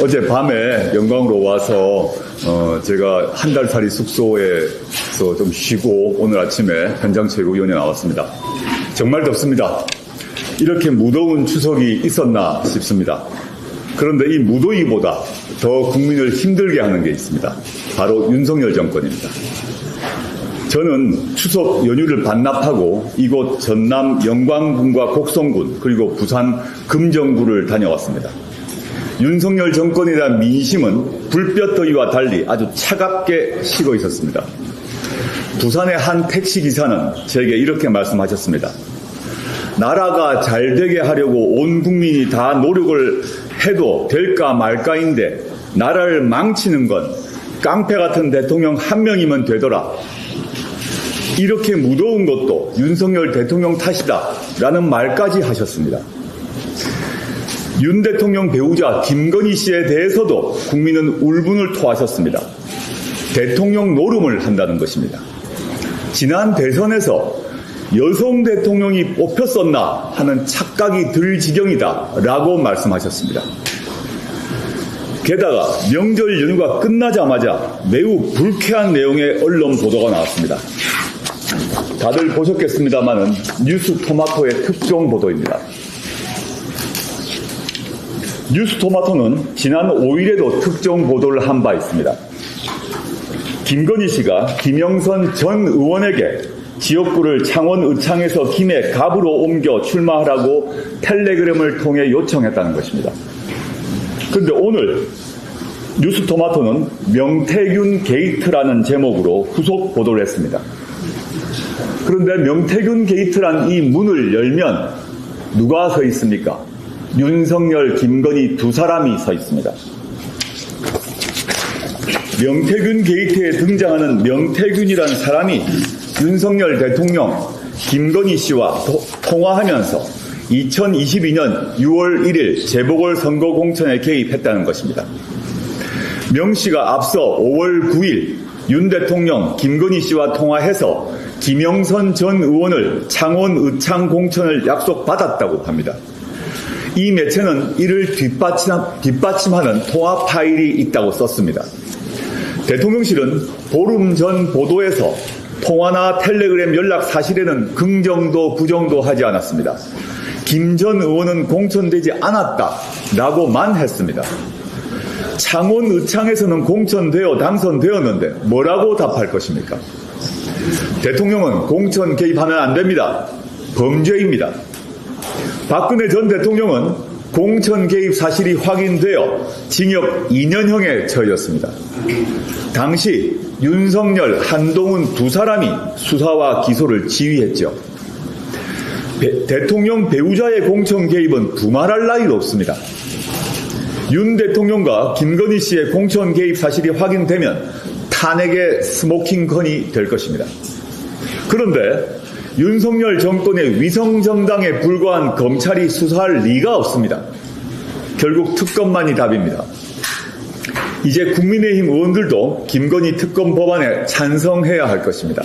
어젯밤에 영광으로 와서 제가 한 달살이 숙소에서 좀 쉬고 오늘 아침에 현장체육위원회 나왔습니다. 정말 덥습니다. 이렇게 무더운 추석이 있었나 싶습니다. 그런데 이 무더위보다 더 국민을 힘들게 하는 게 있습니다. 바로 윤석열 정권입니다. 저는 추석 연휴를 반납하고 이곳 전남 영광군과 곡성군 그리고 부산 금정구를 다녀왔습니다. 윤석열 정권에 대한 민심은 불볕더위와 달리 아주 차갑게 식어 있었습니다. 부산의 한 택시기사는 제게 이렇게 말씀하셨습니다. 나라가 잘 되게 하려고 온 국민이 다 노력을 해도 될까 말까인데 나라를 망치는 건 깡패 같은 대통령 한 명이면 되더라. 이렇게 무더운 것도 윤석열 대통령 탓이다 라는 말까지 하셨습니다. 윤 대통령 배우자 김건희 씨에 대해서도 국민은 울분을 토하셨습니다. 대통령 노름을 한다는 것입니다. 지난 대선에서 여성 대통령이 뽑혔었나 하는 착각이 들 지경이다 라고 말씀하셨습니다. 게다가 명절 연휴가 끝나자마자 매우 불쾌한 내용의 언론 보도가 나왔습니다. 다들 보셨겠습니다마는 뉴스토마토의 특종 보도입니다. 뉴스토마토는 지난 5일에도 특종 보도를 한 바 있습니다. 김건희 씨가 김영선 전 의원에게 지역구를 창원 의창에서 김해 갑으로 옮겨 출마하라고 텔레그램을 통해 요청했다는 것입니다. 그런데 오늘 뉴스토마토는 명태균 게이트라는 제목으로 후속 보도를 했습니다. 그런데 명태균 게이트란 이 문을 열면 누가 서 있습니까? 윤석열, 김건희 두 사람이 서 있습니다. 명태균 게이트에 등장하는 명태균이라는 사람이 윤석열 대통령, 김건희 씨와 통화하면서 2022년 6월 1일 재보궐선거 공천에 개입했다는 것입니다. 명 씨가 앞서 5월 9일 윤 대통령, 김건희 씨와 통화해서 김영선 전 의원을 창원 의창 공천을 약속받았다고 합니다. 이 매체는 이를 뒷받침하는 통화 파일이 있다고 썼습니다. 대통령실은 보름 전 보도에서 통화나 텔레그램 연락 사실에는 긍정도 부정도 하지 않았습니다. 김 전 의원은 공천되지 않았다라고만 했습니다. 창원 의창에서는 공천되어 당선되었는데 뭐라고 답할 것입니까? 대통령은 공천 개입하면 안 됩니다. 범죄입니다. 박근혜 전 대통령은 공천 개입 사실이 확인되어 징역 2년형에 처해졌습니다. 당시 윤석열, 한동훈 두 사람이 수사와 기소를 지휘했죠. 대통령 배우자의 공천 개입은 두말할 나위도 없습니다. 윤 대통령과 김건희 씨의 공천 개입 사실이 확인되면 탄핵의 스모킹건이 될 것입니다. 그런데 윤석열 정권의 위성정당에 불과한 검찰이 수사할 리가 없습니다. 결국 특검만이 답입니다. 이제 국민의힘 의원들도 김건희 특검 법안에 찬성해야 할 것입니다.